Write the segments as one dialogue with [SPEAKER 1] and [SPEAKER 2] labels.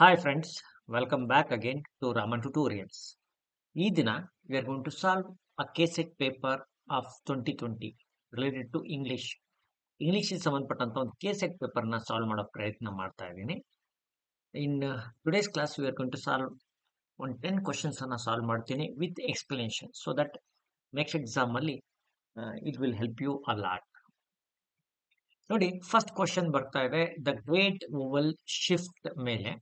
[SPEAKER 1] Hi friends, welcome back again to Raman Tutorials. ಈ ದಿನ we are going to solve a KSET paper of 2020 related to English. ಇಂಗ್ಲಿಷ್ಗೆ ಸಂಬಂಧಪಟ್ಟಂತ ಒಂದು KSET ಪೇಪರ್ನ solve ಮಾಡೋ ಪ್ರಯತ್ನ ಮಾಡ್ತಾ ಇದ್ದೀನಿ. In today's class we are going to solve ಒಂದು 10 questions ಅನ್ನ ಸಾಲ್ವ್ ಮಾಡ್ತೀನಿ with explanation so that next exam ಅಲ್ಲಿ it will help you a lot. ನೋಡಿ ಫಸ್ಟ್ ಕ್ವಶನ್ ಬರ್ತಾ ಇದೆ ದ ಗ್ರೇಟ್ ಓವಲ್ ಶಿಫ್ಟ್ ಮೇಲೆ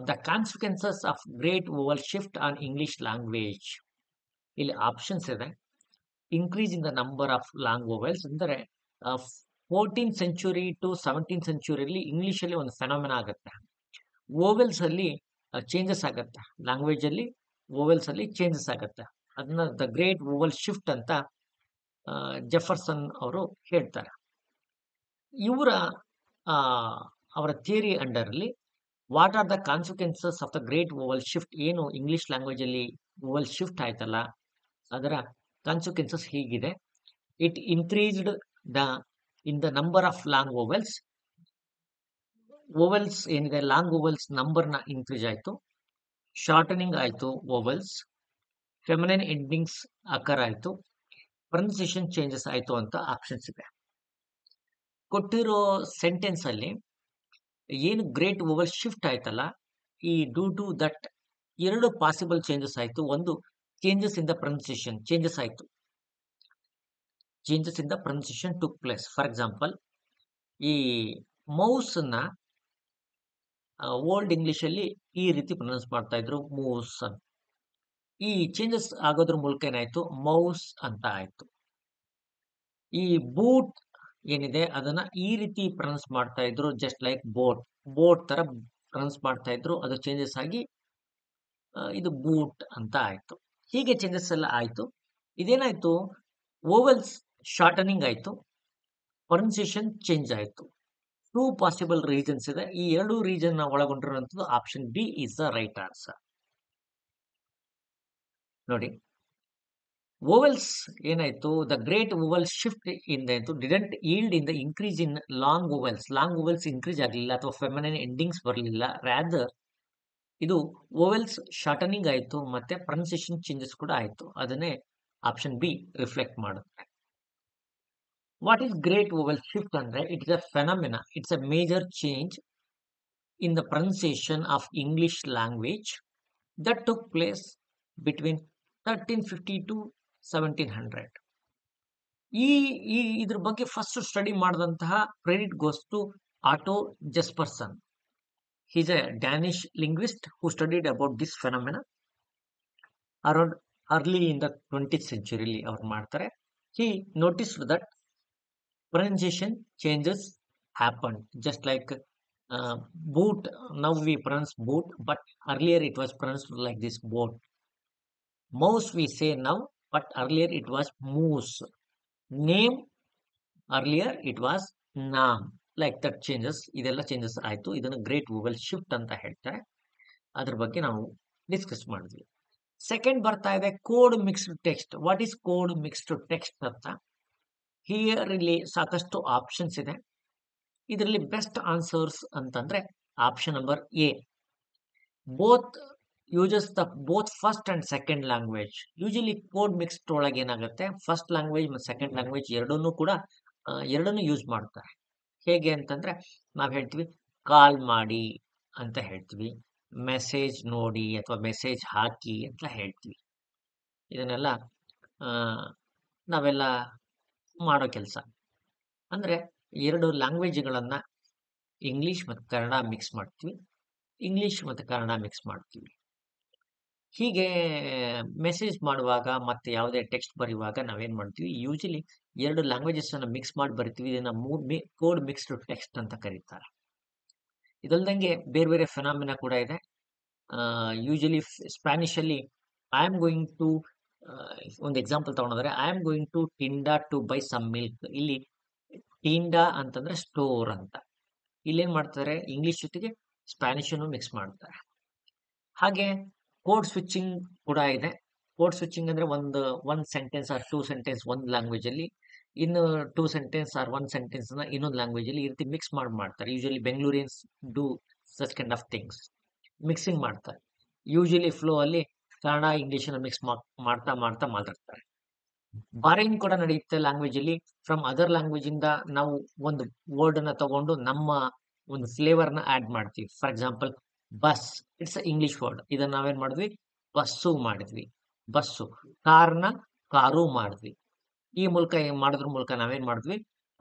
[SPEAKER 1] the consequences of great vowel shift on English language. ಇಲ್ಲಿ options ಇದೆ increase in the number of long vowels ಅಂದರೆ 14th century to 17th ಸೆಂಚುರಿಯಲ್ಲಿ English ಅಲ್ಲಿ ಒಂದು ಫೆನೋಮೆನ ಆಗುತ್ತೆ. ವೋವೆಲ್ಸ್ ಅಲ್ಲಿ ಚೇಂಜಸ್ ಆಗುತ್ತೆ, ಲ್ಯಾಂಗ್ವೇಜ್ ಅಲ್ಲಿ ವೋವೆಲ್ಸ್ ಅಲ್ಲಿ ಚೇಂಜಸ್ ಆಗುತ್ತೆ. ಅದನ್ನ ದ ಗ್ರೇಟ್ ವೋವೆಲ್ ಶಿಫ್ಟ್ ಅಂತ ಜೆಫರ್ಸನ್ ಅವರು ಹೇಳ್ತಾರೆ. ಇವರ ಅವರ ಥಿಯರಿ ಅಂಡರ್ ಅಲ್ಲಿ what are the consequences of the great vowel shift, ಏನು ಇಂಗ್ಲಿಷ್ ಲ್ಯಾಂಗ್ವೇಜ್ ಅಲ್ಲಿ ವೋವಲ್ ಶಿಫ್ಟ್ ಆಯ್ತಲ್ಲ ಅದರ ಕಾನ್ಸಿಕ್ವೆನ್ಸಸ್ ಹೀಗಿದೆ. It increased in the number of long vowels. Vowels ಏನಿದೆ ಲಾಂಗ್ ವೋವೆಲ್ಸ್ ನಂಬರ್ನ ಇನ್ಕ್ರೀಸ್ ಆಯ್ತು, ಶಾರ್ಟನಿಂಗ್ ಆಯ್ತು ವೋವೆಲ್ಸ್, ಫೆಮಿನೈನ್ ಎಂಡಿಂಗ್ಸ್ ಅಕರ್ ಆಯ್ತು, ಪ್ರೊನೌನ್ಸಿಯೇಷನ್ ಚೇಂಜಸ್ ಆಯ್ತು ಅಂತ ಆಪ್ಷನ್ಸ್ ಇದೆ. ಕೊಟ್ಟಿರೋ ಸೆಂಟೆನ್ಸ್ ಅಲ್ಲಿ ಏನು ಗ್ರೇಟ್ ವೋವಲ್ ಶಿಫ್ಟ್ ಆಯ್ತಲ್ಲ, ಈ ಡ್ಯೂ ಟು ದಟ್ ಎರಡು ಪಾಸಿಬಲ್ ಚೇಂಜಸ್ ಆಯ್ತು. ಒಂದು changes in the pronunciation changes ಆಯ್ತು, changes in the pronunciation took place. For example, ಈ ಮೌಸ್ ನ ಓಲ್ಡ್ ಇಂಗ್ಲಿಷ್ ಅಲ್ಲಿ ಈ ರೀತಿ ಪ್ರೊನೌನ್ಸ್ ಮಾಡ್ತಾ ಇದ್ರು ಮೂಸ್ ಅಂತ. ಈ ಚೇಂಜಸ್ ಆಗೋದ್ರ ಮೂಲಕ ಏನಾಯ್ತು ಮೌಸ್ ಅಂತ ಆಯ್ತು. ಈ ಬೂಟ್ ಏನಿದೆ ಅದನ್ನ ಈ ರೀತಿ ಪ್ರೊನೌನ್ಸ್ ಮಾಡ್ತಾ ಇದ್ರು, ಜಸ್ಟ್ ಲೈಕ್ ಬೋಟ್, ಬೋಟ್ ತರ ಪ್ರೊನೌನ್ಸ್ ಮಾಡ್ತಾ ಇದ್ರು. ಅದು ಚೇಂಜಸ್ ಆಗಿ ಇದು ಬೂಟ್ ಅಂತ ಆಯ್ತು. ಹೀಗೆ ಚೇಂಜಸ್ ಎಲ್ಲ ಆಯ್ತು. ಇದೇನಾಯ್ತು, ವೋವೆಲ್ಸ್ ಶಾರ್ಟನಿಂಗ್ ಆಯ್ತು, ಪ್ರೊನೌನ್ಸಿಯೇಷನ್ ಚೇಂಜ್ ಆಯ್ತು. ಟೂ ಪಾಸಿಬಲ್ ರೀಸನ್ಸ್ ಇದೆ. ಈ ಎರಡು ರೀಸನ್ ಒಳಗೊಂಡಿರುವಂತದ್ದು option B is the right answer. ನೋಡಿ, ವೋವೆಲ್ಸ್ ಏನಾಯ್ತು, ದ ಗ್ರೇಟ್ ವೋವೆಲ್ ಶಿಫ್ಟ್ ಇಂದಾಯ್ತು didn't yield in the increase in long vowels. Long vowels increase ಆಗಲಿಲ್ಲ ಅಥವಾ ಫೆಮಿನೈನ್ ಎಂಡಿಂಗ್ಸ್ ಬರಲಿಲ್ಲ. ರಾದರ್ ಇದು ವೋವೆಲ್ಸ್ ಶಾರ್ಟನಿಂಗ್ ಆಯ್ತು ಮತ್ತೆ ಪ್ರೊನೌನ್ಸಿಯೇಷನ್ ಚೇಂಜಸ್ ಕೂಡ ಆಯ್ತು. ಅದನ್ನೇ ಆಪ್ಷನ್ ಬಿ ರಿಫ್ಲೆಕ್ಟ್ ಮಾಡುತ್ತೆ. What is great vowel shift ಅಂದ್ರೆ it is a ಫೆನಮಿನಾ, it's a major change in the pronunciation of English language that took place between 1350 to 1700. ಇದ್ರ ಬಗ್ಗೆ ಫಸ್ಟ್ ಸ್ಟಡಿ ಮಾಡಿದಂತಹ credit goes to Otto Jespersen. He is a Danish linguist who studied about this phenomena around early in the 20th century. ಅವರು ಮಾಡ್ತಾರೆ. He noticed that pronunciation changes happened, just like boot. Now we pronounce boot, but earlier it was pronounced like this boat. Mouse we say now, but earlier it was moose. Name, earlier it was naam. Like that changes, ಇದೆಲ್ಲ changes ಆಯ್ತು. ಇದನ್ನು great vowel shift ಅಂತ ಹೇಳ್ತಾರೆ. ಅದ್ರ ಬಗ್ಗೆ ನಾವು discuss ಮಾಡಿದ್ವಿ. Second ಬರ್ತಾ ಇದೆ code mixed text. What is code mixed text ಅಂತ. ಹಿಯರ್ ಇಲ್ಲಿ ಸಾಕಷ್ಟು ಆಪ್ಷನ್ಸ್ ಇದೆ. ಇದರಲ್ಲಿ ಬೆಸ್ಟ್ ಆನ್ಸರ್ಸ್ ಅಂತಂದ್ರೆ option number A. Both uses the both first and second language. Usually code mixed ಒಳಗೆ ಏನಾಗುತ್ತೆ, ಫಸ್ಟ್ ಲ್ಯಾಂಗ್ವೇಜ್ ಮತ್ತು ಸೆಕೆಂಡ್ ಲ್ಯಾಂಗ್ವೇಜ್ ಎರಡನ್ನೂ ಯೂಸ್ ಮಾಡ್ತಾರೆ. ಹೇಗೆ ಅಂತಂದ್ರೆ ನಾವು ಹೇಳ್ತೀವಿ ಕಾಲ್ ಮಾಡಿ ಅಂತ ಹೇಳ್ತೀವಿ, ಮೆಸೇಜ್ ನೋಡಿ ಅಥವಾ ಮೆಸೇಜ್ ಹಾಕಿ ಅಂತ ಹೇಳ್ತೀವಿ. ಇದನ್ನೆಲ್ಲ ನಾವೆಲ್ಲ ಮಾಡೋ ಕೆಲಸ. ಅಂದ್ರೆ ಎರಡು ಲ್ಯಾಂಗ್ವೇಜ್ಗಳನ್ನ ಇಂಗ್ಲಿಷ್ ಮತ್ತು ಕನ್ನಡ ಮಿಕ್ಸ್ ಮಾಡ್ತೀವಿ, ಇಂಗ್ಲಿಷ್ ಮತ್ತು ಕನ್ನಡ ಮಿಕ್ಸ್ ಮಾಡ್ತೀವಿ. ಹೀಗೆ ಮೆಸೇಜ್ ಮಾಡುವಾಗ ಮತ್ತೆ ಯಾವುದೇ ಟೆಕ್ಸ್ಟ್ ಬರೆಯುವಾಗ ನಾವೇನ್ ಮಾಡ್ತೀವಿ, ಯೂಶಲಿ ಎರಡು ಲ್ಯಾಂಗ್ವೇಜಸ್ ಅನ್ನ ಮಿಕ್ಸ್ ಮಾಡಿ ಬರಿತೀವಿ. ಇದನ್ನ ಕೋಡ್ ಮಿಕ್ಸ್ಡ್ ಟೆಕ್ಸ್ಟ್ ಅಂತ ಕರೀತಾರೆ. ಇದಲ್ದಂಗೆ ಬೇರೆ ಬೇರೆ ಫೆನಾಮಿನಾ ಕೂಡ ಇದೆ. ಯೂಶಲಿ ಸ್ಪ್ಯಾನಿಷ್ ಅಲ್ಲಿ ಐ ಆಮ್ ಗೋಯಿಂಗ್ ಟು, ಒಂದು ಎಕ್ಸಾಂಪಲ್ ತಗೊಂಡ್ರೆ ಐ ಆಮ್ ಗೋಯಿಂಗ್ ಟು ಟಿಂಡಾ ಟು ಬೈ ಸಮ್ ಮಿಲ್ಕ್. ಇಲ್ಲಿ ಟಿಂಡಾ ಅಂತಂದ್ರೆ ಸ್ಟೋರ್ ಅಂತ. ಇಲ್ಲೇನ್ ಮಾಡ್ತಾರೆ, ಇಂಗ್ಲಿಷ್ ಜೊತೆಗೆ ಸ್ಪ್ಯಾನಿಷ್ ಅನ್ನು ಮಿಕ್ಸ್ ಮಾಡ್ತಾರೆ. ಹಾಗೆ ಕೋಡ್ ಸ್ವಿಚಿಂಗ್ ಕೂಡ ಇದೆ. ಕೋಡ್ ಸ್ವಿಚಿಂಗ್ ಅಂದ್ರೆ ಒಂದು ಸೆಂಟೆನ್ಸ್ ಆರ್ ಟೂ ಸೆಂಟೆನ್ಸ್ ಒಂದು ಲ್ಯಾಂಗ್ವೇಜ್ ಅಲ್ಲಿ, ಇನ್ನು two sentence or one sentence ನ ಇನ್ನೊಂದು ಲ್ಯಾಂಗ್ವೇಜ್ ಅಲ್ಲಿ ಈ ರೀತಿ ಮಿಕ್ಸ್ ಮಾಡ್ತಾರೆ. Usually Bangaloreans do such kind of things mixing ಮಾಡ್ತಾರೆ. ಯೂಶಲಿ ಫ್ಲೋ ಅಲ್ಲಿ ಕನ್ನಡ ಇಂಗ್ಲಿಷ್ ಮಿಕ್ಸ್ ಮಾಡ್ತಾ ಮಾಡ್ತಾ ಮಾತಾಡ್ತಾರೆ. ಬಾರೋಯಿಂಗ್ ಕೂಡ ನಡೆಯುತ್ತೆ ಲ್ಯಾಂಗ್ವೇಜ್ ಅಲ್ಲಿ. ಫ್ರಮ್ ಅದರ್ ಲ್ಯಾಂಗ್ವೇಜ್ ಇಂದ ನಾವು ಒಂದು ವರ್ಡ್ ಅನ್ನ ತಗೊಂಡು ನಮ್ಮ ಒಂದು ಫ್ಲೇವರ್ ನ ಆಡ್ ಮಾಡ್ತೀವಿ. For example bus, it's English word, ಇದನ್ನ ನಾವೇನ್ ಮಾಡಿದ್ವಿ, ಬಸ್ಸು ಮಾಡಿದ್ವಿ. ಬಸ್ಸು. ಕಾರ್ನ ಕಾರು ಮಾಡಿದ್ವಿ. ಈ ಮೂಲಕ ಮಾಡೋದ್ರ ಮೂಲಕ ನಾವೇನ್ ಮಾಡಿದ್ವಿ,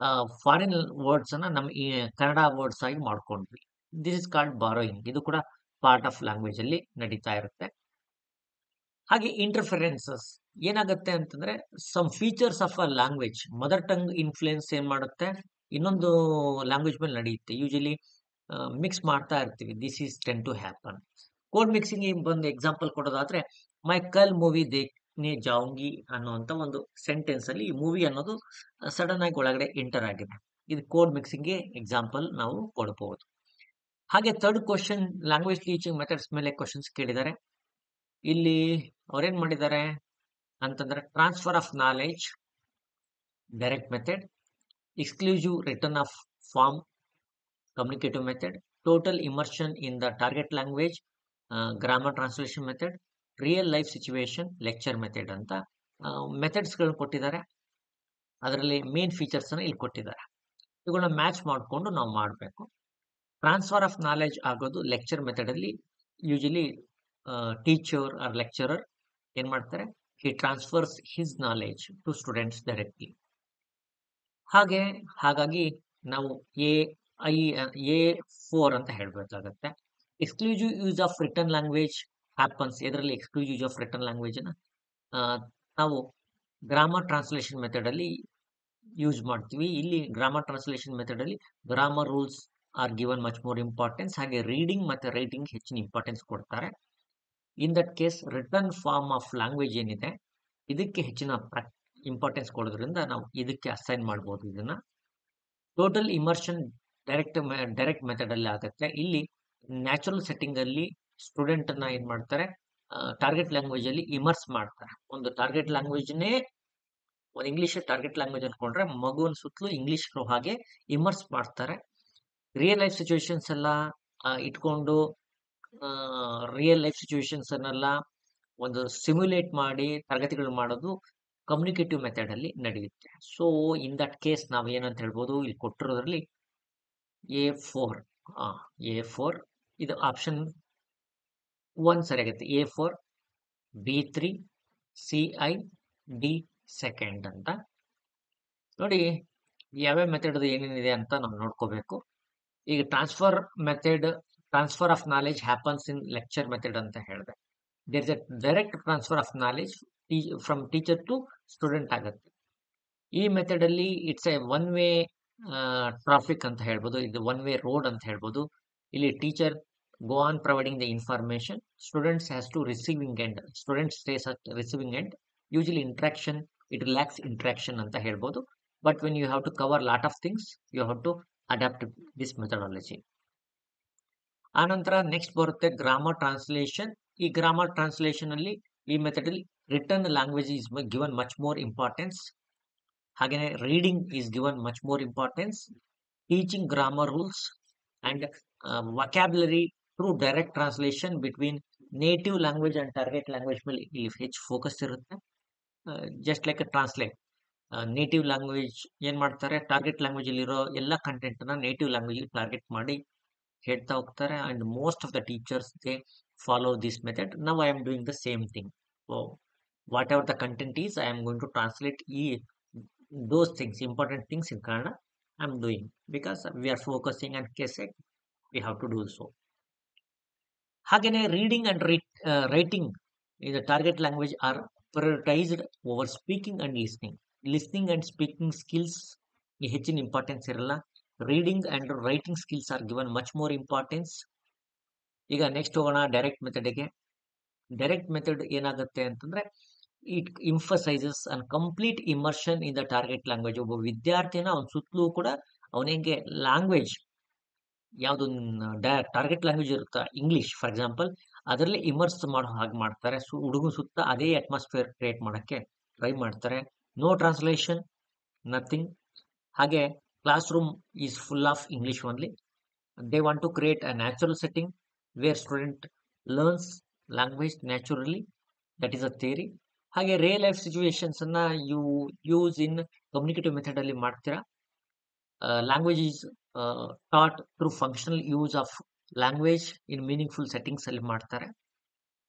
[SPEAKER 1] ಫಾರಿನ್ ವರ್ಡ್ಸ್ ಅನ್ನ ನಮ್ಮ ಈ ಕನ್ನಡ ವರ್ಡ್ಸ್ ಆಗಿ ಮಾಡ್ಕೊಂಡ್ವಿ. This is called borrowing. ಇದು ಕೂಡ ಪಾರ್ಟ್ ಆಫ್ ಲ್ಯಾಂಗ್ವೇಜ್ ಅಲ್ಲಿ ನಡೀತಾ ಇರುತ್ತೆ. ಹಾಗೆ ಇಂಟರ್ಫರೆನ್ಸಸ್ ಏನಾಗುತ್ತೆ ಅಂತಂದ್ರೆ, some features of a language, mother tongue influence ಏನ್ ಮಾಡುತ್ತೆ, ಇನ್ನೊಂದು ಲ್ಯಾಂಗ್ವೇಜ್ ಮೇಲೆ ನಡೆಯುತ್ತೆ. ಯೂಶಲಿ ಮಿಕ್ಸ್ ಮಾಡ್ತಾ ಇರ್ತೀವಿ. This is tend to happen. Code mixing ಬಂದು ಎಕ್ಸಾಂಪಲ್ ಕೊಡೋದಾದ್ರೆ, ಮೈ ಕಲ್ ಮೂವಿ ದೇಖ್ನೆ ಜಾऊंगी ಅನ್ನುವಂತ ಒಂದು ಸೆಂಟೆನ್ಸ್ ಅಲ್ಲಿ ಈ ಮೂವಿ ಅನ್ನೋದು ಸಡನ್ ಆಗಿ ಒಳಗಡೆ ಎಂಟರ್ ಆಗಿದೆ. ಇದು ಕೋಡ್ ಮಿಕ್ಸಿಂಗ್ ಗೆ ಎಕ್ಸಾಂಪಲ್ ನಾವು ಕೊಡಬಹುದು. ಹಾಗೆ third question, language teaching methods ಮೇಲೆ ಕ್ವಶನ್ಸ್ ಕೇಳಿದ್ದಾರೆ. ಇಲ್ಲಿ ಅವ್ರೇನ್ ಮಾಡಿದ್ದಾರೆ ಅಂತಂದ್ರೆ, transfer of knowledge, direct method, exclusive return of form, communicative method, total immersion in the target language, grammar translation method, real life situation, lecture method ಅಂತ methods ಗಳನ್ನ ಕೊಟ್ಟಿದ್ದಾರೆ. ಅದರಲ್ಲಿ ಮೇನ್ ಫೀಚರ್ಸ್ ಅನ್ನ ಇಲ್ಲಿ ಕೊಟ್ಟಿದ್ದಾರೆ. ಇವುಗಳನ್ನ ಮ್ಯಾಚ್ ಮಾಡಿಕೊಂಡು ನಾವು ಮಾಡಬೇಕು. ಟ್ರಾನ್ಸ್ಫರ್ ಆಫ್ ನಾಲೆಜ್ ಆಗೋದು ಲೆಕ್ಚರ್ ಮೆಥಡ್ ಅಲ್ಲಿ. ಯೂಶಲಿ ಟೀಚರ್ ಆರ್ ಲೆಕ್ಚರರ್ ಏನ್ ಮಾಡ್ತಾರೆ, he transfers his knowledge to students directly. ಹಾಗಾಗಿ ನಾವು A4 ಅಂತ ಹೇಳ್ಬೇಕಾಗತ್ತೆ. Exclusive use of return language happens. ಇದರಲ್ಲಿ exclusive use of return language ನಾವು ಗ್ರಾಮರ್ ಟ್ರಾನ್ಸ್ಲೇಷನ್ ಮೆಥಡ್ ಅಲ್ಲಿ ಯೂಸ್ ಮಾಡ್ತೀವಿ. ಇಲ್ಲಿ ಗ್ರಾಮರ್ ಟ್ರಾನ್ಸ್ಲೇಷನ್ ಮೆಥಡ್ ಅಲ್ಲಿ grammar rules are given much more importance. ಹಾಗೆ ರೀಡಿಂಗ್ ಮತ್ತೆ ರೈಟಿಂಗ್ ಹೆಚ್ಚಿನ ಇಂಪಾರ್ಟೆನ್ಸ್ ಕೊಡ್ತಾರೆ. In that case return form of language ಏನಿದೆ ಇದಕ್ಕೆ ಹೆಚ್ಚಿನ ಇಂಪಾರ್ಟೆನ್ಸ್ ಕೊಡೋದ್ರಿಂದ ನಾವು ಇದಕ್ಕೆ ಅಸೈನ್ ಮಾಡಬಹುದು. ಇದನ್ನ ಟೋಟಲ್ ಇಮರ್ಷನ್ ಡೈರೆಕ್ಟ್ ಮೆಥಡ್ ಅಲ್ಲಿ ಆಗುತ್ತೆ. ಇಲ್ಲಿ ನ್ಯಾಚುರಲ್ ಸೆಟ್ಟಿಂಗ್ ಅಲ್ಲಿ ಸ್ಟೂಡೆಂಟ್ ಅನ್ನ ಏನ್ ಮಾಡ್ತಾರೆ, ಟಾರ್ಗೆಟ್ ಲ್ಯಾಂಗ್ವೇಜ್ ಅಲ್ಲಿ ಇಮರ್ಸ್ ಮಾಡ್ತಾರೆ. ಒಂದು ಟಾರ್ಗೆಟ್ ಲ್ಯಾಂಗ್ವೇಜ್ನೇ ಒಂದು ಇಂಗ್ಲಿಷ್ ಟಾರ್ಗೆಟ್ ಲ್ಯಾಂಗ್ವೇಜ್ ಅನ್ಕೊಂಡ್ರೆ ಮಗುವಿನ ಸುತ್ತಲೂ ಇಂಗ್ಲಿಷ್ ಹಾಗೆ ಇಮರ್ಸ್ ಮಾಡ್ತಾರೆ. ರಿಯಲ್ ಲೈಫ್ ಸಿಚುವೇಶನ್ಸ್ ಎಲ್ಲ ಇಟ್ಕೊಂಡು ರಿಯಲ್ ಲೈಫ್ ಸಿಚುವೇಶನ್ಸ್ ಅನ್ನೆಲ್ಲ ಒಂದು ಸಿಮ್ಯುಲೇಟ್ ಮಾಡಿ ತರಗತಿಗಳು ಮಾಡೋದು ಕಮ್ಯುನಿಕೇಟಿವ್ ಮೆಥಡ್ ಅಲ್ಲಿ ನಡೆಯುತ್ತೆ. ಸೊ ಇನ್ ದಟ್ ಕೇಸ್ ನಾವು ಏನಂತ ಹೇಳ್ಬೋದು, ಇಲ್ಲಿ ಕೊಟ್ಟಿರೋದ್ರಲ್ಲಿ A4 ಇದು ಆಪ್ಷನ್ 1 ಸರಿಯಾಗುತ್ತೆ. A4, B3, CI, D second ಅಂತ ನೋಡಿ. ಯಾವ್ಯಾವ ಮೆಥಡ್ ಏನೇನಿದೆ ಅಂತ ನಾವು ನೋಡ್ಕೋಬೇಕು. ಈಗ transfer of knowledge happens in lecture method ಅಂತ ಹೇಳಿದೆ. There is a direct transfer of knowledge from teacher to student ಆಗುತ್ತೆ. ಈ ಮೆಥಡ್ ಅಲ್ಲಿ it's a one way traffic ಅಂತ ಹೇಳ್ಬೋದು. ಇದು ಒನ್ ವೇ ರೋಡ್ ಅಂತ ಹೇಳ್ಬೋದು. ಇಲ್ಲಿ teacher go on providing the information, students has to receiving end, students stays at receiving end. Usually interaction, it relax interaction ಅಂತ ಹೇಳ್ಬೋದು. But when you have to cover lot of things, you have to adapt this methodology. ಆನಂತರ next ಬರುತ್ತೆ grammar translation. ಈ grammar translation ಅಲ್ಲಿ ಈ method ಅಲ್ಲಿ return language is given much more importance. ಹಾಗೇನೆ reading is given much more importance. Teaching grammar rules and vocabulary through direct translation between native language and target language ಮೇಲೆ ಇಲ್ಲಿ ಹೆಚ್ಚು focus ಇರುತ್ತೆ. Just like translate native language ಏನ್ ಮಾಡ್ತಾರೆ, target language ಅಲ್ಲಿರೋ ಎಲ್ಲ content ನ ನೇಟಿವ್ ಲ್ಯಾಂಗ್ವೇಜ್ ಟಾರ್ಗೆಟ್ ಮಾಡಿ ಹೇಳ್ತಾ ಹೋಗ್ತಾರೆ. And most of the teachers they follow this method. Now I am doing the same thing. So whatever the content is, I am going to translate those things, important things in Kannada I am doing, because we are focusing on KSET, we have to do so. Hagene reading and writing in the target language are prioritized over speaking and listening and speaking skills ಹೆಚ್ಚಿನ importance ಇರಲ್ಲ. Reading and writing skills are given much more importance. ಈಗ next ಹೋಗೋಣ direct ಮೆಥಡ್ಗೆ. Direct method ಏನಾಗುತ್ತೆ ಅಂತಂದ್ರೆ, it emphasises and complete immersion in the target language. ಒಬ್ಬ ವಿದ್ಯಾರ್ಥಿನ ಅವನ ಸುತ್ತಲೂ ಕೂಡ ಅವನಿಗೆ ಲ್ಯಾಂಗ್ವೇಜ್ ಯಾವ್ದು ಟಾರ್ಗೆಟ್ ಲ್ಯಾಂಗ್ವೇಜ್ ಇರುತ್ತಾ, ಇಂಗ್ಲಿಷ್ ಫಾರ್ ಎಕ್ಸಾಂಪಲ್, ಅದರಲ್ಲಿ ಇಮರ್ಸ್ ಮಾಡೋ ಹಾಗೆ ಮಾಡ್ತಾರೆ. ಹುಡುಗನ ಸುತ್ತ ಅದೇ ಅಟ್ಮಾಸ್ಫಿಯರ್ ಕ್ರಿಯೇಟ್ ಮಾಡಕ್ಕೆ ಟ್ರೈ ಮಾಡ್ತಾರೆ. No translation, nothing. ಹಾಗೆ classroom is full of English only. They want to create a natural setting where student learns language naturally. That is a theory. ಹಾಗೆ ರಿಯಲ್ ಲೈಫ್ ಸಿಚುವೇಶನ್ಸ್ ಅನ್ನ you use in communicative method ಅಲ್ಲಿ ಮಾಡ್ತೀರಾ. Language is taught through functional use of language in meaningful settings ಅಲ್ಲಿ ಮಾಡ್ತಾರೆ.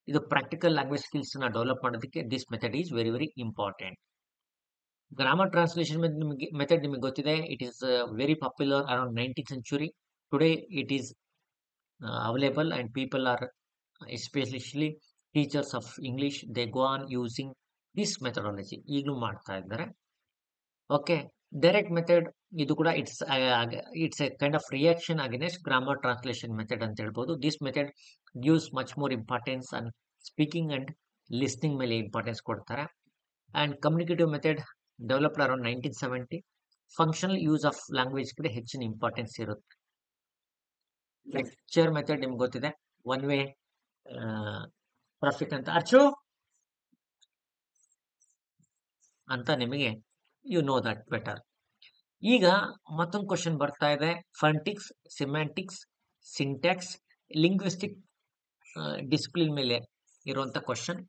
[SPEAKER 1] ಇದು practical language skills ನ develop ಮಾಡೋದಕ್ಕೆ this method is very very important. Grammar translation method ನಿಮಗೆ ಗೊತ್ತಿದೆ. It is very popular around 19th century. Today it is available and people are especially teachers of English, they go on using this methodology. ಈಗಲೂ ಮಾಡ್ತಾ ಇದ್ದಾರೆ. Okay, direct method ಇದು ಕೂಡ it's A kind of reaction against grammar translation method ಅಂತ ಹೇಳ್ಬೋದು. This method gives much more importance and speaking and listening ಮೇಲೆ importance ಕೊಡ್ತಾರೆ. And communicative method developed around 1970. Functional use of language ಕಡೆ ಹೆಚ್ಚಿನ importance ಇರುತ್ತೆ. Lecture method ನಿಮ್ಗೆ ಗೊತ್ತಿದೆ, one way traffic ಅಂತ ಅರ್ಚು ಅಂತ ನಿಮಗೆ ಯು ನೋ ದಟ್ ಬೆಟರ್. ಈಗ ಮತ್ತೊಂದು ಕ್ವಶನ್ ಬರ್ತಾ ಇದೆ, ಫಂಟಿಕ್ಸ್, ಸಿಮ್ಯಾಂಟಿಕ್ಸ್, ಸಿಂಟ್ಯಾಕ್ಸ್, ಲಿಂಗ್ವಿಸ್ಟಿಕ್ ಡಿಸಿಪ್ಲಿನ್ ಮೇಲೆ ಇರುವಂತ ಕ್ವಶನ್.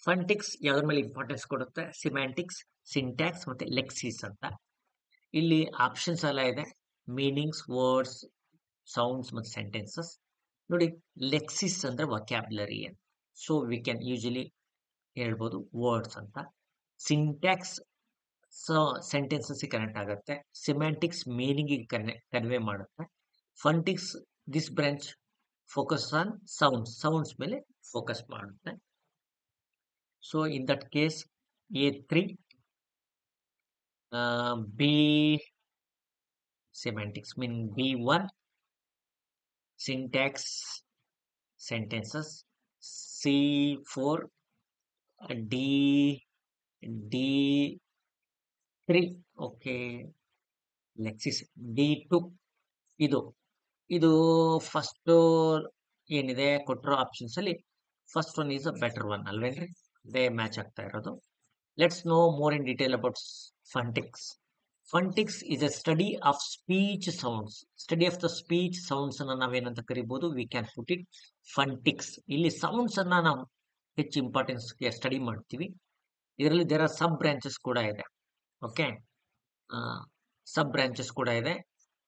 [SPEAKER 1] ಫಂಟಿಕ್ಸ್ ಯಾವ್ದ್ರ ಮೇಲೆ ಇಂಪಾರ್ಟೆನ್ಸ್ ಕೊಡುತ್ತೆ, ಸಿಮ್ಯಾಂಟಿಕ್ಸ್, ಸಿಂಟ್ಯಾಕ್ಸ್ ಮತ್ತೆ ಲೆಕ್ಸಿಸ್ ಅಂತ. ಇಲ್ಲಿ ಆಪ್ಷನ್ಸ್ ಎಲ್ಲ ಇದೆ, ಮೀನಿಂಗ್ಸ್, ವರ್ಡ್ಸ್, ಸೌಂಡ್ಸ್ ಮತ್ತು ಸೆಂಟೆನ್ಸಸ್. ನೋಡಿ, ಲೆಕ್ಸಿಸ್ ಅಂದ್ರೆ ವೊಕ್ಯಾಬ್ಯುಲರಿ ಅಂತ, ಸೊ ವಿ ಕ್ಯಾನ್ ಯೂಶಲಿ ಹೇಳ್ಬೋದು ವರ್ಡ್ಸ್ ಅಂತ. ಸಿಂಟ್ಯಾಕ್ಸ್ ಸೆಂಟೆನ್ಸಸ್ ಕನೆಕ್ಟ್ ಆಗುತ್ತೆ. ಸಿಮ್ಯಾಂಟಿಕ್ಸ್ ಮೀನಿಂಗ್ ಕನ್ವೆ ಮಾಡುತ್ತೆ. Phonetics this branch focus on sounds ಮೇಲೆ ಫೋಕಸ್ ಮಾಡುತ್ತೆ. So in that case A3, B semantics meaning B1, syntax sentences, C4, D3, okay, Lexis D2. ಇದು first ಏನಿದೆ ಕೊಟ್ಟಿರೋ options ಅಲ್ಲಿ first one is a better one ಅಲ್ವೇನ್ರಿ, they match ಆಗ್ತಾ ಇರೋದು. Let's know more in detail about phonetics. Phonetics is a study of speech sounds. Study of the speech sounds ಅನ್ನ ನಾವೇನಂತ ಕರಿಬಹುದು, we can put it phonetics. ಇಲ್ಲಿ sounds ಅನ್ನ ನಾವು ಹೆಚ್ಚು ಇಂಪಾರ್ಟೆನ್ಸ್ ಸ್ಟಡಿ ಮಾಡ್ತೀವಿ. ಇದರಲ್ಲಿ ದೇರ್ ಆರ್ ಸಬ್ ಬ್ರಾಂಚಸ್ ಕೂಡ ಇದೆ. ಓಕೆ, ಸಬ್ ಬ್ರಾಂಚಸ್ ಕೂಡ ಇದೆ,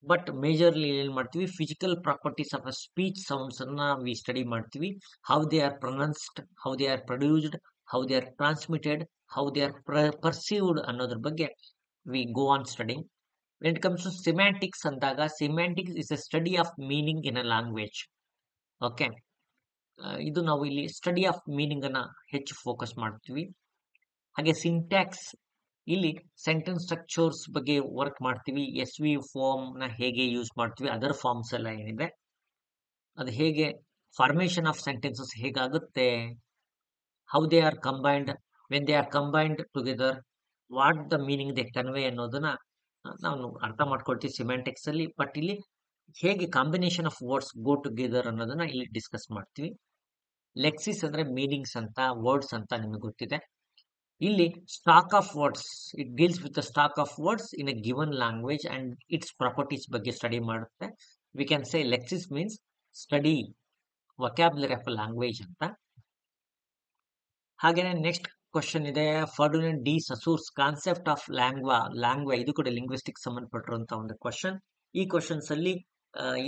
[SPEAKER 1] ಬಟ್ ಮೇಜರ್ಲಿ ಏನ್ ಮಾಡ್ತೀವಿ, physical properties of a speech sounds ಅನ್ನ ವಿ ಸ್ಟಡಿ ಮಾಡ್ತೀವಿ. How they are pronounced, how they are produced, how they are transmitted, how they are perceived ಅನ್ನೋದ್ರ ಬಗ್ಗೆ we go on studying. When it comes to semantics ಅಂದಾಗ, semantics is a study of meaning in a language. Okay, ಇದು ನಾವು ಇಲ್ಲಿ study of meaning ಅನ್ನ ಹೆಚ್ಚು focus ಮಾಡ್ತೀವಿ. ಹಾಗೆ ಸಿಂಟ್ಯಾಕ್ಸ್, ಇಲ್ಲಿ ಸೆಂಟೆನ್ಸ್ ಸ್ಟ್ರಕ್ಚರ್ಸ್ ಬಗ್ಗೆ ವರ್ಕ್ ಮಾಡ್ತೀವಿ. SV ಫಾರ್ಮ್ ನ ಹೇಗೆ ಯೂಸ್ ಮಾಡ್ತೀವಿ, ಅದರ್ ಫಾರ್ಮ್ಸ್ ಎಲ್ಲ ಏನಿದೆ ಅದು ಹೇಗೆ, ಫಾರ್ಮೇಶನ್ ಆಫ್ ಸೆಂಟೆನ್ಸಸ್ ಹೇಗಾಗುತ್ತೆ, how they R combined, when they are combined together, what the meaning they convey ಅನ್ನೋದನ್ನ ನಾವು ಅರ್ಥ ಮಾಡ್ಕೊಳ್ತೀವಿ ಸಿಮ್ಯಾಂಟಿಕ್ಸ್ ಅಲ್ಲಿ. ಬಟ್ ಇಲ್ಲಿ ಹೇಗೆ combination of words go together ಅನ್ನೋದನ್ನ ಇಲ್ಲಿ ಡಿಸ್ಕಸ್ ಮಾಡ್ತೀವಿ. ಲೆಕ್ಸಿಸ್ ಅಂದ್ರೆ ಮೀನಿಂಗ್ಸ್ ಅಂತ, ವರ್ಡ್ಸ್ ಅಂತ ನಿಮಗೆ ಗೊತ್ತಿದೆ. ಇಲ್ಲಿ stock of words, it deals with the stock of words in a given language and its properties ಬಗ್ಗೆ ಸ್ಟಡಿ ಮಾಡುತ್ತೆ. We can say lexis means study vocabulary of language ಅಂತ. ಹಾಗೇನೆ ನೆಕ್ಸ್ಟ್ ಕ್ವಶನ್ ಇದೆ, Ferdinand de Saussure's concept of langue. ಇದು ಕೂಡ linguistic ಸಂಬಂಧಪಟ್ಟಿರುವಂತ ಒಂದು question. ಈ questions ಅಲ್ಲಿ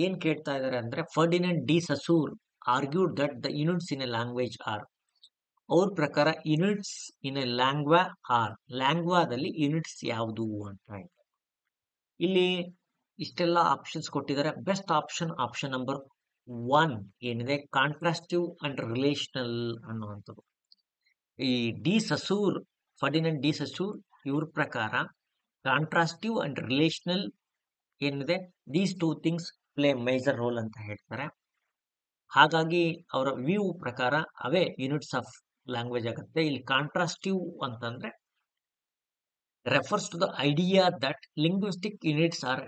[SPEAKER 1] ಏನ್ ಕೇಳ್ತಾ ಇದಾರೆ ಅಂದ್ರೆ, Ferdinand de Saussure argued that the units in a language are. ಅವ್ರ ಪ್ರಕಾರ units in a langue are, ಲ್ಯಾಂಗ್ವಾದಲ್ಲಿ ಯೂನಿಟ್ಸ್ ಯಾವುದು ಅಂತ. ಇಲ್ಲಿ ಇಷ್ಟೆಲ್ಲ ಆಪ್ಷನ್ಸ್ ಕೊಟ್ಟಿದ್ದಾರೆ. ಬೆಸ್ಟ್ ಆಪ್ಷನ್ ನಂಬರ್ 1 ಏನಿದೆ, ಕಾಂಟ್ರಾಸ್ಟಿವ್ ಅಂಡ್ ರಿಲೇಷನಲ್ ಅನ್ನುವಂಥದ್ದು. ಈ ಫರ್ಡಿನೆಂಡ್ ಡಿ ಸಸೂರ್ ಇವ್ರ ಪ್ರಕಾರ ಕಾಂಟ್ರಾಸ್ಟಿವ್ ಅಂಡ್ ರಿಲೇಷನಲ್ ಏನಿದೆ, these 2 things play major role ಅಂತ ಹೇಳ್ತಾರೆ. ಹಾಗಾಗಿ ಅವರ ವ್ಯೂ ಪ್ರಕಾರ ಅವೇ ಯೂನಿಟ್ಸ್ ಆಫ್ ಲ್ಯಾಂಗ್ವೇಜ್ ಆಗುತ್ತೆ. ಇಲ್ಲಿ ಕಾಂಟ್ರಾಸ್ಟಿವ್ ಅಂತಂದ್ರೆ refers to the idea that linguistic units are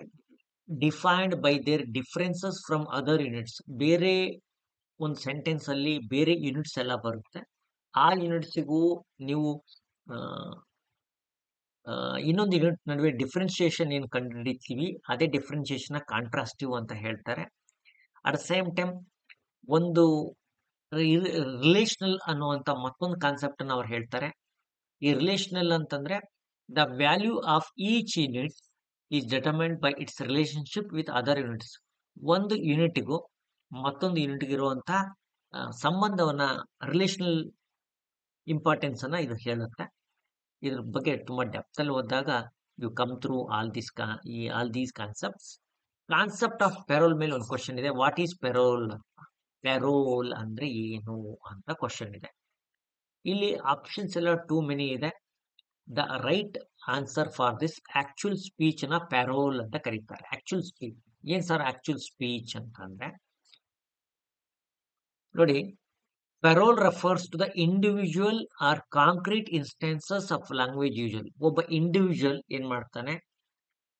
[SPEAKER 1] defined by their differences from other units. ಬೇರೆ ಒಂದು ಸೆಂಟೆನ್ಸ್ ಅಲ್ಲಿ ಬೇರೆ ಯೂನಿಟ್ಸ್ ಎಲ್ಲ ಬರುತ್ತೆ, ಆ ಯೂನಿಟ್ಸಿಗೂ ನೀವು ಇನ್ನೊಂದು ಯೂನಿಟ್ ನಡುವೆ ಡಿಫ್ರೆನ್ಸಿಯೇಷನ್ ಏನು ಕಂಡುಹಿಡಿತೀವಿ, ಅದೇ ಡಿಫ್ರೆನ್ಸಿಯೇಷನ್ ಕಾಂಟ್ರಾಸ್ಟಿವ್ ಅಂತ ಹೇಳ್ತಾರೆ. ಅಟ್ ದ ಸೇಮ್ ಟೈಮ್ ಒಂದು ರಿಲೇಷನಲ್ ಅನ್ನುವಂಥ ಮತ್ತೊಂದು ಕಾನ್ಸೆಪ್ಟ್ ಅನ್ನು ಅವ್ರು ಹೇಳ್ತಾರೆ. ಈ ರಿಲೇಷನಲ್ ಅಂತಂದ್ರೆ the value of each unit is determined by it's relationship with other units. ಒಂದು ಯೂನಿಟ್ಗೂ ಮತ್ತೊಂದು ಯೂನಿಟ್ಗೆ ಇರುವಂತಹ ಸಂಬಂಧವನ್ನ, ರಿಲೇಷನಲ್ ಇಂಪಾರ್ಟೆನ್ಸ್ ಅನ್ನ ಇದು ಹೇಳುತ್ತೆ. ಇದ್ರ ಬಗ್ಗೆ ತುಂಬಾ ಡೆಪ್ತ್ ಅಲ್ಲಿ ಓದಿದಾಗ you come through all these concepts. Concept of parole ಮೇಲೆ ಒಂದು ಕ್ವಶನ್ ಇದೆ. What is payroll? ಪೆರೋಲ್ ಅಂದ್ರೆ ಏನು ಅಂತ ಕ್ವಶನ್ ಇದೆ. ಇಲ್ಲಿ ಆಪ್ಷನ್ಸ್ ಎಲ್ಲ ಟೂ ಮೆನಿ ಇದೆ. The right answer for this actual speech ನ ಪ್ಯಾರೋಲ್ ಅಂತ ಕರೀತಾರೆ. ಆಕ್ಚುಯಲ್ ಸ್ಪೀಚ್ ಏನ್ ಸರ್ ಆಕ್ಚುಯಲ್ ಸ್ಪೀಚ್ ಅಂತಂದ್ರೆ ನೋಡಿ, parole refers to the individual or concrete instances of language usual. ಒಬ್ಬ ಇಂಡಿವಿಜುವಲ್ ಏನ್ ಮಾಡ್ತಾನೆ,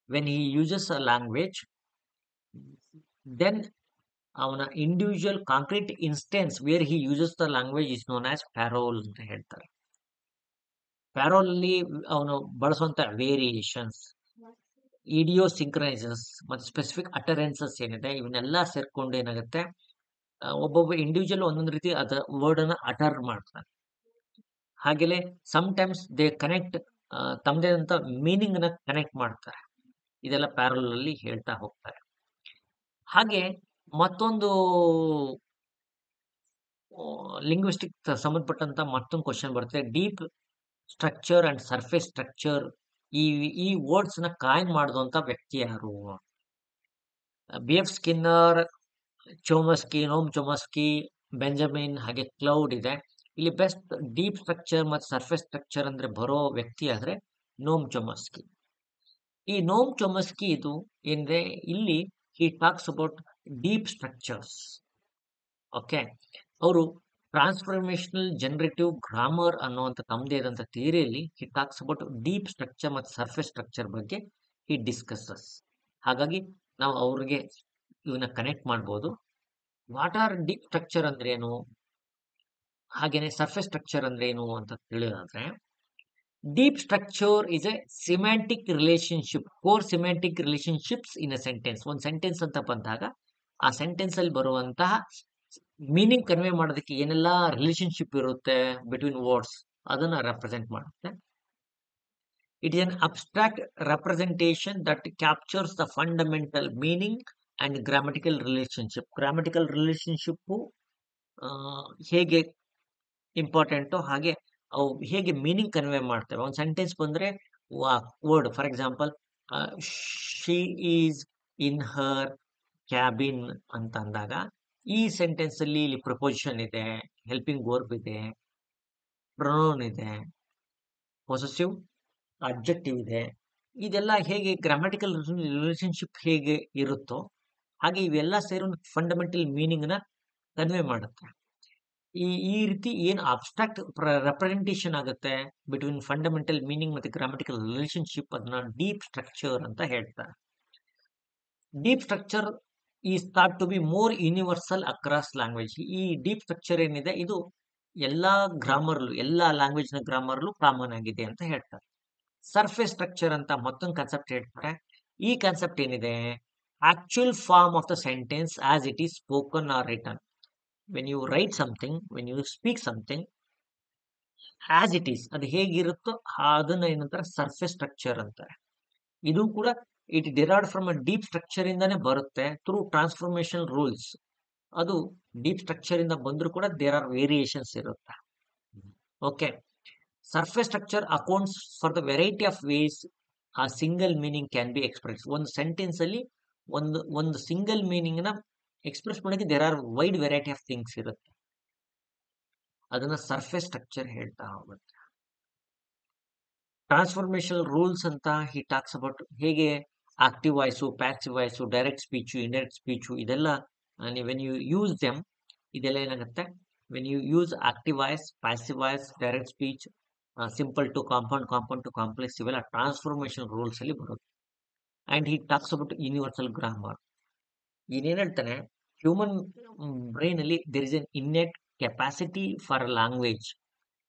[SPEAKER 1] when he uses a language, then ಅವನ individual concrete instance where he uses the language is known as parole ಅಂತ ಹೇಳ್ತಾರೆ. ಪ್ಯಾರೋಲ್ ಅಲ್ಲಿ ಅವನು ಬಳಸುವಂತ ವೇರಿಯೇಷನ್ಸ್, ಇಡಿಯೋಸಿಂಕ್ರನೈಸಸ್ ಮತ್ತು ಸ್ಪೆಸಿಫಿಕ್ ಅಟರೆನ್ಸಸ್ ಏನಿದೆ, ಇವನ್ನೆಲ್ಲ ಸೇರ್ಕೊಂಡು ಏನಾಗುತ್ತೆ, ಒಬ್ಬೊಬ್ಬ ಇಂಡಿವಿಜುವಲ್ ಒಂದೊಂದು ರೀತಿ ಅದ ವರ್ಡ್ ಅನ್ನ ಅಟರ್ ಮಾಡ್ತಾರೆ. ಹಾಗೆಯೇ ಸಮ್ ಟೈಮ್ಸ್ ದೇ ಕನೆಕ್ಟ್, ತಮ್ಮದೇ ಅಂತ ಮೀನಿಂಗ್ ನ ಕನೆಕ್ಟ್ ಮಾಡ್ತಾರೆ. ಇದೆಲ್ಲ ಪ್ಯಾರೋಲ್ ಅಲ್ಲಿ ಹೇಳ್ತಾ ಹೋಗ್ತಾರೆ. ಹಾಗೆ ಮತ್ತೊಂದು ಲಿಂಗ್ವಿಸ್ಟಿಕ್ ಸಂಬಂಧಪಟ್ಟಂತ ಮತ್ತೊಂದು ಕ್ವಶನ್ ಬರುತ್ತೆ. Deep structure and surface structure, ಈ ವರ್ಡ್ಸ್ ನ ಕಾಯಿನ್ ಮಾಡಿದಂತ ವ್ಯಕ್ತಿ ಯಾರು? ಬಿ ಎಫ್ ಸ್ಕಿನ್ನರ್, ಚೋಮಸ್ಕಿ, ನೋಮ್ ಚೋಮಸ್ಕಿ, ಬೆಂಜಮಿನ್, ಹಾಗೆ ಕ್ಲೌಡ್ ಇದೆ. ಇಲ್ಲಿ ಬೆಸ್ಟ್ ಡೀಪ್ ಸ್ಟ್ರಕ್ಚರ್ ಮತ್ತು ಸರ್ಫೇಸ್ ಸ್ಟ್ರಕ್ಚರ್ ಅಂದ್ರೆ ಬರೋ ವ್ಯಕ್ತಿ ಆದ್ರೆ ನೋಮ್ ಚೋಮಸ್ಕಿ. ಈ ನೋಮ್ ಚೋಮಸ್ಕಿ ಇದು ಏನ್ರೆ, ಇಲ್ಲಿ he talks about deep structures. Okay, ಅವರು ಟ್ರಾನ್ಸ್ಫಾರ್ಮೇಶನಲ್ ಜನರೇಟಿವ್ ಗ್ರಾಮರ್ ಅನ್ನುವಂಥ ತಮ್ಮದೇ ಆದಂಥ ಥಿಯರಿಯಲ್ಲಿ he talks about deep structure ಮತ್ತು ಸರ್ಫೇಸ್ ಸ್ಟ್ರಕ್ಚರ್ ಬಗ್ಗೆ ಹಿ ಡಿಸ್ಕಸಸ್. ಹಾಗಾಗಿ ನಾವು ಅವ್ರಿಗೆ ಇವನ್ನ ಕನೆಕ್ಟ್ ಮಾಡ್ಬೋದು. ವಾಟ್ ಆರ್ ಡೀಪ್ ಸ್ಟ್ರಕ್ಚರ್ ಅಂದ್ರೆ ಏನು, ಹಾಗೇನೆ ಸರ್ಫೇಸ್ ಸ್ಟ್ರಕ್ಚರ್ ಅಂದ್ರೆ ಏನು ಅಂತ ತಿಳಿಯೋದಾದ್ರೆ, deep structure is a semantic relationship, core semantic relationships in a sentence. ಒಂದು ಸೆಂಟೆನ್ಸ್ ಅಂತ ಬಂದಾಗ ಆ ಸೆಂಟೆನ್ಸ್ ಅಲ್ಲಿ ಬರುವಂತಹ ಮೀನಿಂಗ್ ಕನ್ವೆ ಮಾಡೋದಕ್ಕೆ ಏನೆಲ್ಲ ರಿಲೇಶನ್ಶಿಪ್ ಇರುತ್ತೆ ಬಿಟ್ವೀನ್ ವರ್ಡ್ಸ್, ಅದನ್ನ ರೆಪ್ರೆಸೆಂಟ್ ಮಾಡುತ್ತೆ. It is an abstract representation that captures the fundamental meaning and grammatical relationship. Grammatical relationship ಹೇಗೆ ಇಂಪಾರ್ಟೆಂಟು, ಹಾಗೆ ಅವು ಹೇಗೆ ಮೀನಿಂಗ್ ಕನ್ವೆ ಮಾಡ್ತವೆ. ಒಂದು ಸೆಂಟೆನ್ಸ್ ಬಂದ್ರೆ word, for example she is in Har cabin ಅಂತ ಅಂದಾಗ ಈ ಸೆಂಟೆನ್ಸ್ ಅಲ್ಲಿ ಇಲ್ಲಿ ಪ್ರಪೋಸಿಷನ್ ಇದೆ, ಹೆಲ್ಪಿಂಗ್ ವರ್ಬ್ ಇದೆ, ಪ್ರೊನೌನ್ ಇದೆ, ಪೊಸೆಸಿವ್ ಅಬ್ಜೆಕ್ಟಿವ್ ಇದೆ. ಇದೆಲ್ಲ ಹೇಗೆ ಗ್ರಾಮ್ಯಾಟಿಕಲ್ ರಿಲೇಶನ್ಶಿಪ್ ಹೇಗೆ ಇರುತ್ತೋ ಹಾಗೆ ಇವೆಲ್ಲ ಸೇರಿ ಒಂದು ಫಂಡಮೆಂಟಲ್ ಮೀನಿಂಗ್ ನ ಕನ್ವೆ ಮಾಡುತ್ತೆ. ಈ ರೀತಿ ಏನು ಅಬ್ಸ್ಟ್ರಾಕ್ಟ್ ರೆಪ್ರೆಸೆಂಟೇಷನ್ ಆಗುತ್ತೆ ಬಿಟ್ವೀನ್ ಫಂಡಮೆಂಟಲ್ ಮೀನಿಂಗ್ ಮತ್ತೆ ಗ್ರಾಮ್ಯಾಟಿಕಲ್ ರಿಲೇಶನ್ಶಿಪ್, ಅದನ್ನ ಡೀಪ್ ಸ್ಟ್ರಕ್ಚರ್ ಅಂತ ಹೇಳ್ತಾರೆ. Deep structure is thought to be more universal across language. ಈ ಡೀಪ್ ಸ್ಟ್ರಕ್ಚರ್ ಏನಿದೆ ಇದು ಎಲ್ಲಾ ಗ್ರಾಮರ್ಲು, ಎಲ್ಲಾ ಲ್ಯಾಂಗ್ವೇಜ್ ನ ಗ್ರಾಮರ್ಲು ಕಾಮನ್ ಆಗಿದೆ ಅಂತ ಹೇಳ್ತಾರೆ. ಸರ್ಫೇಸ್ ಸ್ಟ್ರಕ್ಚರ್ ಅಂತ ಮತ್ತೊಂದು ಕಾನ್ಸೆಪ್ಟ್ ಹೇಳ್ತಾರೆ. ಈ ಕಾನ್ಸೆಪ್ಟ್ ಏನಿದೆ, actual form of the sentence as it is spoken or written. When you write something, when you speak something as it is, ಅದು ಹೇಗಿರುತ್ತೋ ಅದನ್ನ ಏನಂತಾರೆ ಸರ್ಫೇಸ್ ಸ್ಟ್ರಕ್ಚರ್ ಅಂತಾರೆ. ಇದು ಕೂಡ it derived from a deep structure ಇಂದಾನೆ ಬರುತ್ತೆ ಥ್ರೂ ಟ್ರಾನ್ಸ್ಫಾರ್ಮೇಶನ್ ರೂಲ್ಸ್. ಅದು ಡೀಪ್ ಸ್ಟ್ರಕ್ಚರ್ ಇಂದ ಬಂದರೂ ಕೂಡ ದೇರ್ ಆರ್ ವೇರಿಯೇಷನ್ಸ್ ಇರುತ್ತೆ. Okay, surface structure accounts for the variety of ways a single meaning can B express. ಒಂದು ಸೆಂಟೆನ್ಸ್ ಅಲ್ಲಿ ಒಂದು ಸಿಂಗಲ್ ಮೀನಿಂಗ್ ನ ಎಕ್ಸ್ಪ್ರೆಸ್ ಮಾಡೋಕೆ there are wide variety of things ಇರುತ್ತೆ. ಅದನ್ನ ಸರ್ಫೇಸ್ ಸ್ಟ್ರಕ್ಚರ್ ಹೇಳ್ತಾ ಹೋಗುತ್ತೆ. ಟ್ರಾನ್ಸ್ಫಾರ್ಮೇಶನ್ ರೂಲ್ಸ್ ಅಂತ ಹಿ ಟಾಕ್ಸ್ ಅಬೌಟ್ ಹೇಗೆ active voice, passive voice, direct speech, indirect speech, ಇದೆಲ್ಲ ವೆನ್ ಯು ಯೂಸ್ ದೆಮ್, ಇದೆಲ್ಲ ಏನಾಗುತ್ತೆ, when you use active voice, passive voice, direct speech, simple to compound, compound to complex, ಇವೆಲ್ಲ transformation rules ಅಲ್ಲಿ ಬರುತ್ತೆ. And he talks about universal grammar. ಏನೇನ್ ಹೇಳ್ತಾನೆ, human brain ಅಲ್ಲಿ there is an innate capacity for language.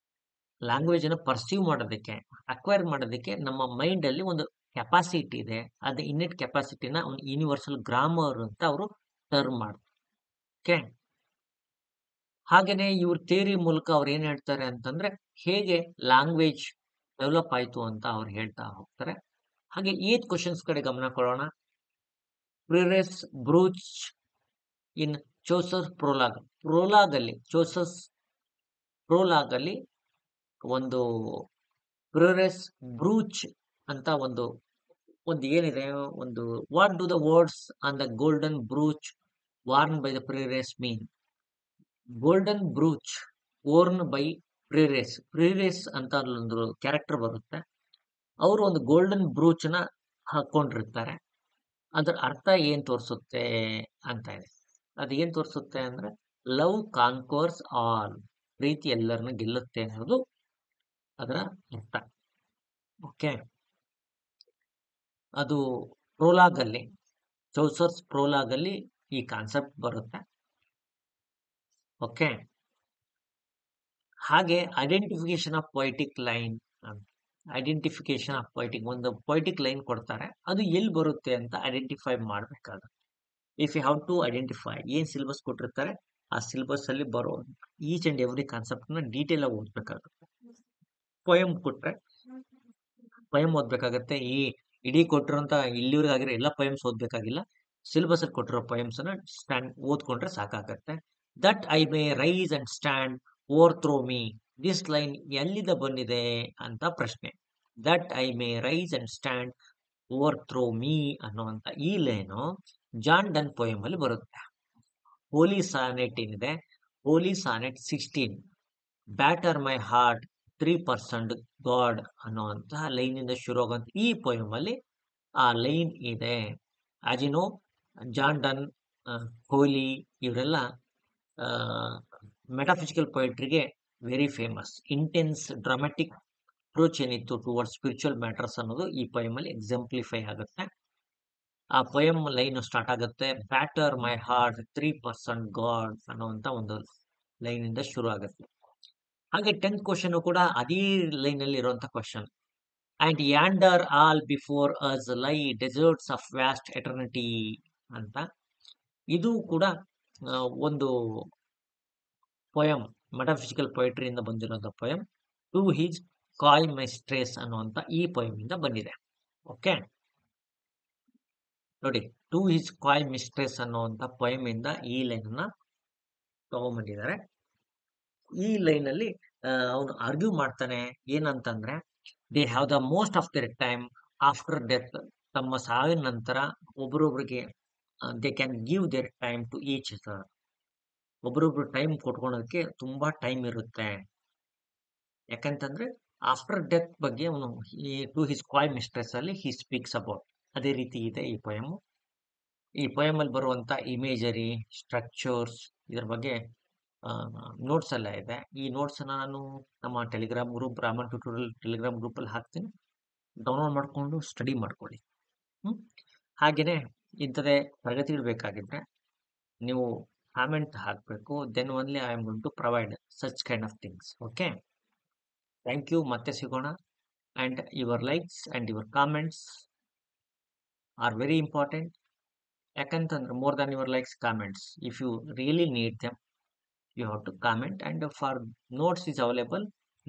[SPEAKER 1] Language ಅನ್ನು perceive ಮಾಡೋದಕ್ಕೆ, acquire ಮಾಡೋದಕ್ಕೆ ನಮ್ಮ ಮೈಂಡ್ ಅಲ್ಲಿ ಒಂದು ಕೆಪಾಸಿಟಿ ಇದೆ. ಅದು ಇನ್ನೆಟ್ ಕೆಪಾಸಿಟಿನ ಒಂದು ಯೂನಿವರ್ಸಲ್ ಗ್ರಾಮರ್ ಅಂತ ಅವರು ಟರ್ಮ್ ಮಾಡ್ತಾರೆ. ಓಕೆ. ಹಾಗೇನೆ ಇವ್ರ ಥಿಯರಿ ಮೂಲಕ ಅವ್ರು ಏನ್ ಹೇಳ್ತಾರೆ ಅಂತಂದ್ರೆ ಹೇಗೆ ಲ್ಯಾಂಗ್ವೇಜ್ ಡೆವಲಪ್ ಆಯ್ತು ಅಂತ ಅವ್ರು ಹೇಳ್ತಾ ಹೋಗ್ತಾರೆ. ಹಾಗೆ 8 ಕ್ವಶನ್ಸ್ ಕಡೆ ಗಮನ ಕೊಡೋಣ. ಪ್ರಿರೆಸ್ ಬ್ರೂಚ್ ಇನ್ ಚೋಸರ್ ಪ್ರೋಲಾಗ್. ಚೋಸಸ್ ಪ್ರೋಲಾಗ್ ಅಲ್ಲಿ ಒಂದು ಪ್ರಿರೆಸ್ ಬ್ರೂಚ್ ಅಂತ ಒಂದು ಏನಿದೆ, ಒಂದು what do the words on the golden brooch worn by the prioress mean. Golden brooch worn by prioress ಅಂತ ಒಂದು ಕ್ಯಾರೆಕ್ಟರ್ ಬರುತ್ತೆ. ಅವರು ಒಂದು ಗೋಲ್ಡನ್ ಬ್ರೂಚ್ ನ ಹಾಕೊಂಡಿರ್ತಾರೆ. ಅದರ ಅರ್ಥ ಏನ್ ತೋರಿಸುತ್ತೆ ಅಂತ ಇದೆ. ಅದು ಏನ್ ತೋರಿಸುತ್ತೆ ಅಂದ್ರೆ ಲವ್ ಕಾನ್ಕೋರ್ಸ್ ಆಲ್, ಪ್ರೀತಿ ಎಲ್ಲರನ್ನ ಗೆಲ್ಲುತ್ತೆ ಅನ್ನೋದು ಅದರ ಅರ್ಥ. ಓಕೆ. ಅದು ಪ್ರೋಲಾಗ್ ಅಲ್ಲಿ, ಚೌಸರ್ಸ್ ಪ್ರೋಲಾಗ್ ಅಲ್ಲಿ ಈ ಕಾನ್ಸೆಪ್ಟ್ ಬರುತ್ತೆ. ಓಕೆ. ಹಾಗೆ ಐಡೆಂಟಿಫಿಕೇಶನ್ ಆಫ್ ಪೊಯಿಟಿಕ್ ಲೈನ್, ಒಂದು ಪೊಯಿಟಿಕ್ ಲೈನ್ ಕೊಡ್ತಾರೆ, ಅದು ಎಲ್ಲಿ ಬರುತ್ತೆ ಅಂತ ಐಡೆಂಟಿಫೈ ಮಾಡಬೇಕಾಗುತ್ತೆ. If you have to identify, ಏನ್ ಸಿಲೆಬಸ್ ಕೊಟ್ಟಿರ್ತಾರೆ ಆ ಸಿಲೆಬಸ್ ಅಲ್ಲಿ ಬರೋ ಈಚ್ ಅಂಡ್ ಎವ್ರಿ ಕಾನ್ಸೆಪ್ಟ್ ನ ಡೀಟೇಲ್ ಆಗಿ ಓದ್ಬೇಕಾಗುತ್ತೆ. ಪೊಯಮ್ ಕೊಟ್ರೆ ಪೊಯಮ್ ಓದ್ಬೇಕಾಗತ್ತೆ. ಈ ಇಡೀ ಕೊಟ್ಟಿರೋಂತ ಇಲ್ಲಿವರೆಗೆ ಆಗಿರೋ ಎಲ್ಲ ಪೊಯಮ್ಸ್ ಓದ್ಬೇಕಾಗಿಲ್ಲ. ಸಿಲೆಬಸ್ ಅಲ್ಲಿ ಕೊಟ್ಟಿರೋ ಪೊಯಮ್ಸ್ ನ ಓದ್ಕೊಂಡ್ರೆ ಸಾಕಾಗತ್ತೆ. That I may rise and stand overthrow me. This line ಎಲ್ಲಿಂದ ಬಂದಿದೆ ಅಂತ ಪ್ರಶ್ನೆ. That I may rise and stand overthrow me ಅನ್ನುವಂತ ಈ ಲೈನು ಜಾನ್ ಡನ್ ಪೊಯಮ್ ಅಲ್ಲಿ ಬರುತ್ತೆ. ಹೋಲಿ ಸಾನೆಟ್ ಏನಿದೆ, Holy Sonnet 16, batter my heart 3% God ಅನ್ನುವಂತಹ ಲೈನ್ ಇಂದ ಶುರು ಆಗುವಂತ ಈ ಪೊಯಮ್ ಅಲ್ಲಿ ಆ ಲೈನ್ ಇದೆ. As you know, John Donne, Holy ಇವರೆಲ್ಲ ಮೆಟಾಫಿಸಿಕಲ್ ಪೊಯಿಟ್ರಿಗೆ very famous. Intense dramatic approach ಏನಿತ್ತು ಟುವರ್ಡ್ಸ್ ಸ್ಪಿರಿಚುವಲ್ ಮ್ಯಾಟರ್ಸ್ ಅನ್ನೋದು ಈ ಪೊಯಮ್ ಅಲ್ಲಿ ಎಕ್ಸಾಂಪ್ಲಿಫೈ ಆಗುತ್ತೆ. ಆ ಪೊಯಮ್ ಲೈನ್ ಸ್ಟಾರ್ಟ್ ಆಗುತ್ತೆ, ಬ್ಯಾಟರ್ ಮೈ ಹಾರ್ಟ್ 3% ಗಾಡ್ ಅನ್ನುವಂತ ಒಂದು ಲೈನ್ ಇಂದ ಶುರು ಆಗುತ್ತೆ. ಹಾಗೆ 10th ಕ್ವಶನ್ ಕೂಡ ಅದೇ ಲೈನ್ ಅಲ್ಲಿ ಇರುವಂತ question. And yonder all before us lie deserts of vast eternity ಅಂತ. ಇದು ಕೂಡ ಒಂದು ಪೊಯಮ್, ಮೆಟಾಫಿಸಿಕಲ್ ಪೊಯಿಟ್ರಿಯಿಂದ ಬಂದಿರುವಂತ poem. To his coy mistress ಅನ್ನುವಂತ ಈ ಪೊಯಮ್ ಇಂದ ಬಂದಿದೆ. ಓಕೆ ನೋಡಿ, ಟು ಹಿಸ್ ಕಾಯ್ ಮಿಸ್ಟ್ರೆಸ್ ಅನ್ನುವಂತ ಪೊಯಮ್ ಇಂದ ಈ ಲೈನ್ ಅನ್ನ ತಗೊಂಡ್ಬಂದಿದ್ದಾರೆ. ಈ ಲೈನ್ ಅಲ್ಲಿ ಅವನು ಆರ್ಗ್ಯೂ ಮಾಡ್ತಾನೆ ಏನಂತಂದ್ರೆ, they have the most of their time after death. ತಮ್ಮ ಸಾವಿನ ನಂತರ ಒಬ್ರೊಬ್ರಿಗೆ they can give their time to each other. ಒಬ್ರೊಬ್ರು ಟೈಮ್ ಕೊಟ್ಕೊಳೋದಕ್ಕೆ ತುಂಬಾ ಟೈಮ್ ಇರುತ್ತೆ. ಯಾಕಂತಂದ್ರೆ ಆಫ್ಟರ್ ಡೆತ್ ಬಗ್ಗೆ ಅವನು ಟು ಹಿಸ್ ಕಾಯ್ ಮಿಸ್ಟ್ರೆಸ್ ಅಲ್ಲಿ ಹಿ ಸ್ಪೀಕ್ಸ್ ಅಬೌಟ್. ಅದೇ ರೀತಿ ಇದೆ ಈ ಪೊಯಮ್. ಈ ಪೊಯಮ್ ಅಲ್ಲಿ ಬರುವಂತ ಇಮೇಜರಿ, ಸ್ಟ್ರಕ್ಚರ್ಸ್, ಇದ್ರ ಬಗ್ಗೆ ನೋಟ್ಸ್ ಎಲ್ಲ ಇದೆ. ಈ ನೋಟ್ಸ್ ನಾನು ನಮ್ಮ Telegram group, Raman tutorial Telegram group ಅಲ್ಲಿ ಹಾಕ್ತೀನಿ. ಡೌನ್ಲೋಡ್ ಮಾಡ್ಕೊಂಡು ಸ್ಟಡಿ ಮಾಡ್ಕೊಳ್ಳಿ. ಹಾಗೇನೆ ಇಂಥದೇ ತರಗತಿಗಳು ಬೇಕಾಗಿದ್ರೆ ನೀವು ಕಾಮೆಂಟ್ ಹಾಕಬೇಕು. Then only I am going to provide such kind of things. Okay, thank you. ಮತ್ತೆ ಸಿಗೋಣ. And your likes and your comments are very important. ಯಾಕಂತಂದ್ರೆ more than your likes, comments, if you really need them, you have to comment, and for notes is available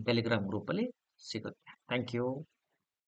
[SPEAKER 1] telegram group ಅಲ್ಲಿ ಸಿಗುತ್ತೆ. Thank you.